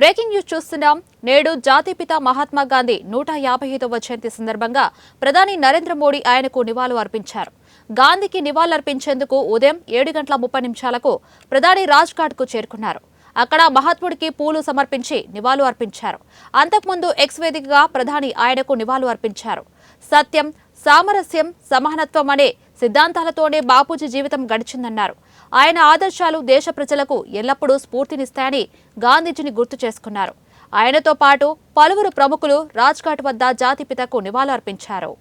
Breaking news చూస్తున్నాం. నేడు జాతిపిత మహాత్మా గాంధీ 155వ జయంతి సందర్భంగా ప్రధాని నరేంద్ర మోడీ ఆయనకు నివాళులు అర్పించారు. గాంధీకి నివాళులర్పించేందుకు ఉదయం 7:30 ప్రధాని రాజ్ఘాట్కు చేరుకున్నారు. అక్కడ మహాత్ముడికి పూలు సమర్పించి నివాళులు అర్పించారు. అంతకుముందు ఎక్స్ వేదికగా ప్రధాని ఆయనకు నివాళులు అర్పించారు. సత్యం, సామరస్యం, సమానత్వం అనే సిద్ధాంతాలతోనే బాపూజీ జీవితం గడిచిందన్నారు. ఆయన ఆదర్శాలు దేశ ప్రజలకు ఎల్లప్పుడూ స్ఫూర్తినిస్తాయని గాంధీజీని గుర్తు చేసుకున్నారు. ఆయనతో పాటు పలువురు ప్రముఖులు రాజ్ఘాట్ వద్ద జాతిపితకు నివాళులు అర్పించారు.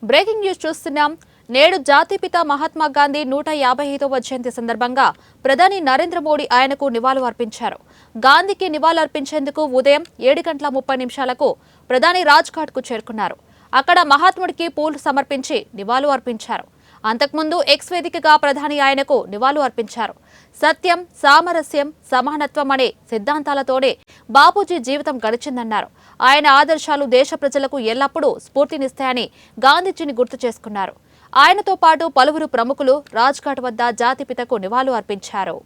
బ్రేకింగ్ న్యూస్ చూస్తున్నాం. నేడు జాతిపిత మహాత్మా గాంధీ 155వ జయంతి సందర్భంగా ప్రధాని నరేంద్ర మోడీ ఆయనకు నివాళులు అర్పించారు. గాంధీకి నివాళులు అర్పించేందుకు ఉదయం 7:30 ప్రధాని రాజ్ఘాట్కు చేరుకున్నారు. అక్కడ మహాత్ముడికి పూలు సమర్పించి నివాళులు అర్పించారు. అంతకుముందు ఎక్స్ వేదికగా ప్రధాని ఆయనకు నివాళులు అర్పించారు. సత్యం, సామరస్యం, సమానత్వం అనే సిద్ధాంతాలతోనే బాపూజీ జీవితం గడిచిందన్నారు. ఆయన ఆదర్శాలు దేశ ప్రజలకు ఎల్లప్పుడూ స్ఫూర్తినిస్తాయని గాంధీజీని గుర్తు చేసుకున్నారు. ఆయనతో పాటు పలువురు ప్రముఖులు రాజ్ఘాట్ వద్ద జాతిపితకు నివాళులు అర్పించారు.